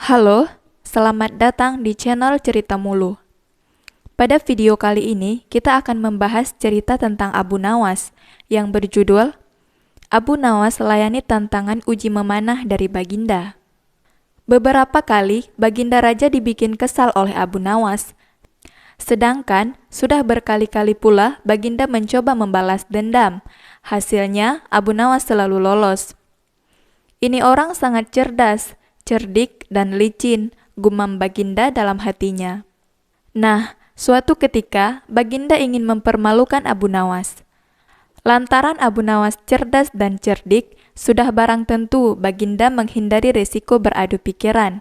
Halo, selamat datang di channel Cerita Mulu. Pada video kali ini, kita akan membahas cerita tentang Abu Nawas yang berjudul Abu Nawas layani tantangan uji memanah dari Baginda. Beberapa kali, Baginda Raja dibikin kesal oleh Abu Nawas. Sedangkan, sudah berkali-kali pula Baginda mencoba membalas dendam. Hasilnya, Abu Nawas selalu lolos. Ini orang sangat cerdas, cerdik, dan licin, gumam Baginda dalam hatinya. Nah, suatu ketika Baginda ingin mempermalukan Abu Nawas. Lantaran Abu Nawas cerdas dan cerdik, sudah barang tentu Baginda menghindari resiko beradu pikiran.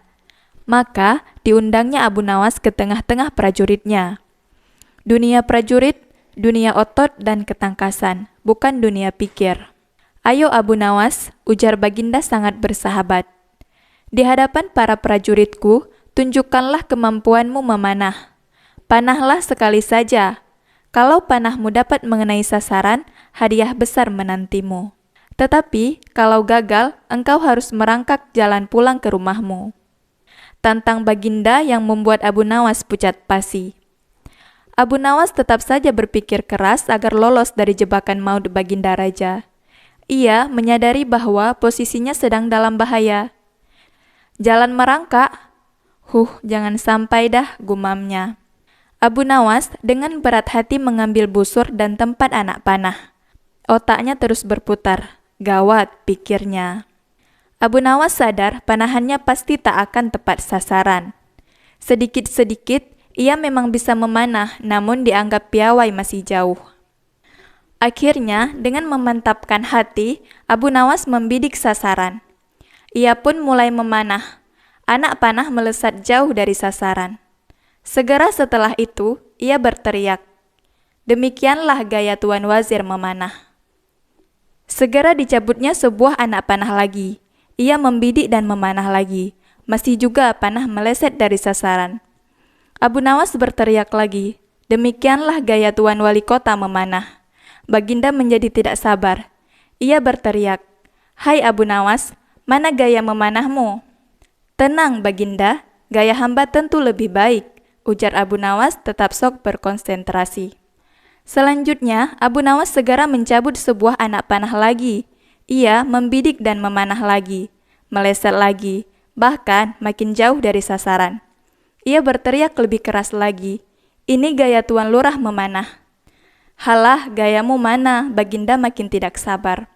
Maka, diundangnya Abu Nawas ke tengah-tengah prajuritnya. Dunia prajurit, dunia otot dan ketangkasan, bukan dunia pikir. Ayo Abu Nawas, ujar Baginda sangat bersahabat. Di hadapan para prajuritku, tunjukkanlah kemampuanmu memanah. Panahlah sekali saja. Kalau panahmu dapat mengenai sasaran, hadiah besar menantimu. Tetapi, kalau gagal, engkau harus merangkak jalan pulang ke rumahmu. Tantang Baginda yang membuat Abu Nawas pucat pasi. Abu Nawas tetap saja berpikir keras agar lolos dari jebakan maut Baginda Raja. Ia menyadari bahwa posisinya sedang dalam bahaya. Jalan merangkak. Jangan sampai dah, gumamnya. Abu Nawas dengan berat hati mengambil busur dan tempat anak panah. Otaknya terus berputar. Gawat, pikirnya. Abu Nawas sadar panahannya pasti tak akan tepat sasaran. Sedikit-sedikit, ia memang bisa memanah, namun dianggap piawai masih jauh. Akhirnya, dengan memantapkan hati, Abu Nawas membidik sasaran. Ia pun mulai memanah. Anak panah melesat jauh dari sasaran. Segera setelah itu, ia berteriak. Demikianlah gaya Tuan Wazir memanah. Segera dicabutnya sebuah anak panah lagi. Ia membidik dan memanah lagi. Masih juga panah meleset dari sasaran. Abu Nawas berteriak lagi. Demikianlah gaya Tuan Wali Kota memanah. Baginda menjadi tidak sabar. Ia berteriak, "Hai Abu Nawas, mana gaya memanahmu?" "Tenang Baginda, gaya hamba tentu lebih baik," ujar Abu Nawas tetap sok berkonsentrasi. Selanjutnya, Abu Nawas segera mencabut sebuah anak panah lagi. Ia membidik dan memanah lagi, meleset lagi, bahkan makin jauh dari sasaran. Ia berteriak lebih keras lagi, "Ini gaya Tuan Lurah memanah." "Halah, gayamu mana?" Baginda makin tidak sabar.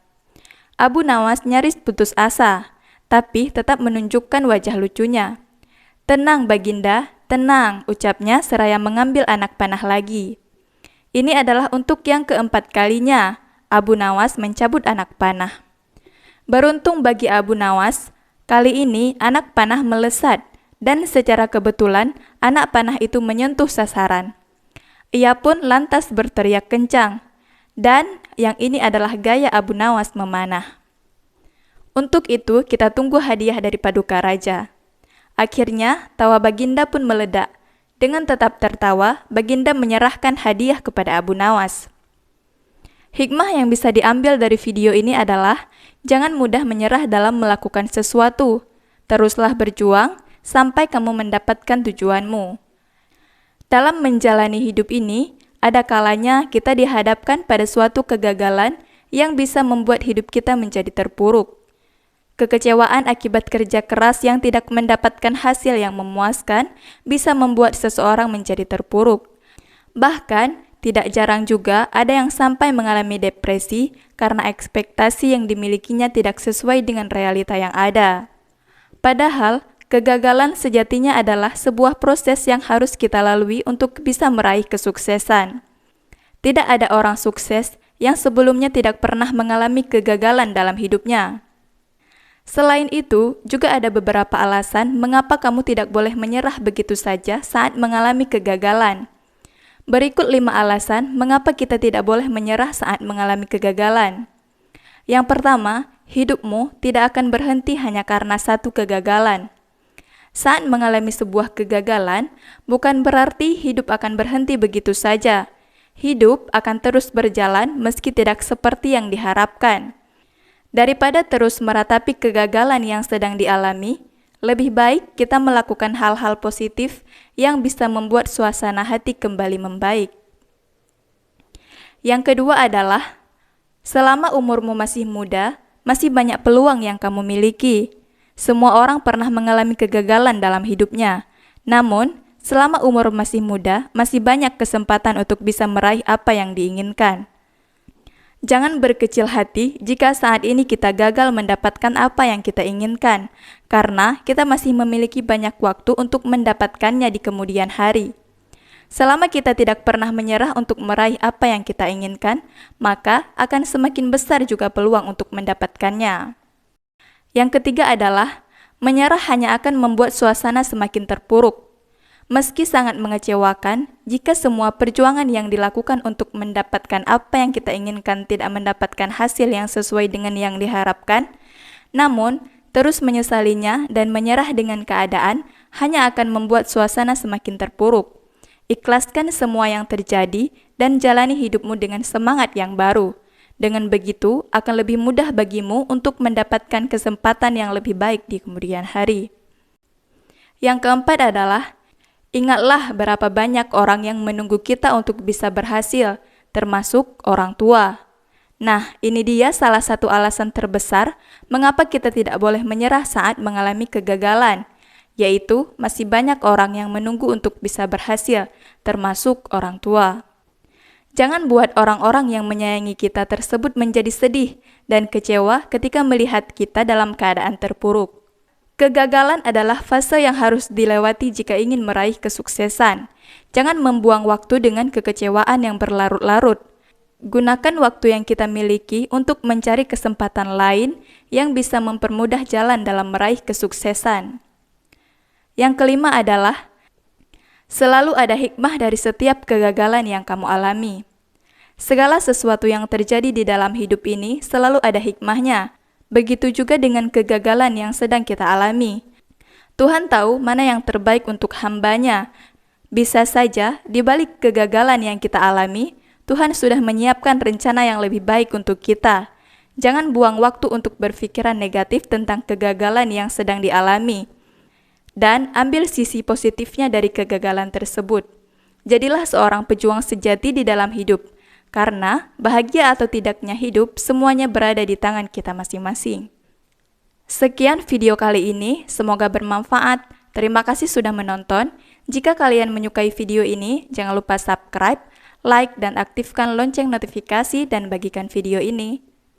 Abu Nawas nyaris putus asa, tapi tetap menunjukkan wajah lucunya. "Tenang Baginda, tenang," ucapnya seraya mengambil anak panah lagi. Ini adalah untuk yang keempat kalinya Abu Nawas mencabut anak panah. Beruntung bagi Abu Nawas, kali ini anak panah melesat dan secara kebetulan anak panah itu menyentuh sasaran. Ia pun lantas berteriak kencang, dan yang ini adalah gaya Abu Nawas memanah. Untuk itu kita tunggu hadiah dari Paduka Raja. Akhirnya tawa Baginda pun meledak. Dengan tetap tertawa, Baginda menyerahkan hadiah kepada Abu Nawas. Hikmah yang bisa diambil dari video ini adalah jangan mudah menyerah dalam melakukan sesuatu. Teruslah berjuang sampai kamu mendapatkan tujuanmu. Dalam menjalani hidup ini, ada kalanya kita dihadapkan pada suatu kegagalan yang bisa membuat hidup kita menjadi terpuruk. Kekecewaan akibat kerja keras yang tidak mendapatkan hasil yang memuaskan bisa membuat seseorang menjadi terpuruk. Bahkan, tidak jarang juga ada yang sampai mengalami depresi karena ekspektasi yang dimilikinya tidak sesuai dengan realita yang ada. Padahal, kegagalan sejatinya adalah sebuah proses yang harus kita lalui untuk bisa meraih kesuksesan. Tidak ada orang sukses yang sebelumnya tidak pernah mengalami kegagalan dalam hidupnya. Selain itu, juga ada beberapa alasan mengapa kamu tidak boleh menyerah begitu saja saat mengalami kegagalan. Berikut 5 alasan mengapa kita tidak boleh menyerah saat mengalami kegagalan. Yang pertama, hidupmu tidak akan berhenti hanya karena satu kegagalan. Saat mengalami sebuah kegagalan, bukan berarti hidup akan berhenti begitu saja. Hidup akan terus berjalan meski tidak seperti yang diharapkan. Daripada terus meratapi kegagalan yang sedang dialami, Lebih baik kita melakukan hal-hal positif yang bisa membuat suasana hati kembali membaik. Yang kedua adalah, selama umurmu masih muda, masih banyak peluang yang kamu miliki. Semua orang pernah mengalami kegagalan dalam hidupnya. Namun, selama umur masih muda, masih banyak kesempatan untuk bisa meraih apa yang diinginkan. Jangan berkecil hati jika saat ini kita gagal mendapatkan apa yang kita inginkan, karena kita masih memiliki banyak waktu untuk mendapatkannya di kemudian hari. Selama kita tidak pernah menyerah untuk meraih apa yang kita inginkan, maka akan semakin besar juga peluang untuk mendapatkannya. Yang ketiga adalah, menyerah hanya akan membuat suasana semakin terpuruk. Meski sangat mengecewakan, jika semua perjuangan yang dilakukan untuk mendapatkan apa yang kita inginkan tidak mendapatkan hasil yang sesuai dengan yang diharapkan, namun terus menyesalinya dan menyerah dengan keadaan hanya akan membuat suasana semakin terpuruk. Ikhlaskan semua yang terjadi dan jalani hidupmu dengan semangat yang baru. Dengan begitu, akan lebih mudah bagimu untuk mendapatkan kesempatan yang lebih baik di kemudian hari. Yang keempat adalah, ingatlah berapa banyak orang yang menunggu kita untuk bisa berhasil, termasuk orang tua. Nah, ini dia salah satu alasan terbesar mengapa kita tidak boleh menyerah saat mengalami kegagalan, yaitu masih banyak orang yang menunggu untuk bisa berhasil, termasuk orang tua. Jangan buat orang-orang yang menyayangi kita tersebut menjadi sedih dan kecewa ketika melihat kita dalam keadaan terpuruk. Kegagalan adalah fase yang harus dilewati jika ingin meraih kesuksesan. Jangan membuang waktu dengan kekecewaan yang berlarut-larut. Gunakan waktu yang kita miliki untuk mencari kesempatan lain yang bisa mempermudah jalan dalam meraih kesuksesan. Yang kelima adalah, selalu ada hikmah dari setiap kegagalan yang kamu alami. Segala sesuatu yang terjadi di dalam hidup ini selalu ada hikmahnya. Begitu juga dengan kegagalan yang sedang kita alami. Tuhan tahu mana yang terbaik untuk hamba-Nya. Bisa saja di balik kegagalan yang kita alami, Tuhan sudah menyiapkan rencana yang lebih baik untuk kita. Jangan buang waktu untuk berpikiran negatif tentang kegagalan yang sedang dialami. Dan ambil sisi positifnya dari kegagalan tersebut. Jadilah seorang pejuang sejati di dalam hidup. Karena bahagia atau tidaknya hidup semuanya berada di tangan kita masing-masing. Sekian video kali ini, semoga bermanfaat. Terima kasih sudah menonton. Jika kalian menyukai video ini, jangan lupa subscribe, like, dan aktifkan lonceng notifikasi dan bagikan video ini.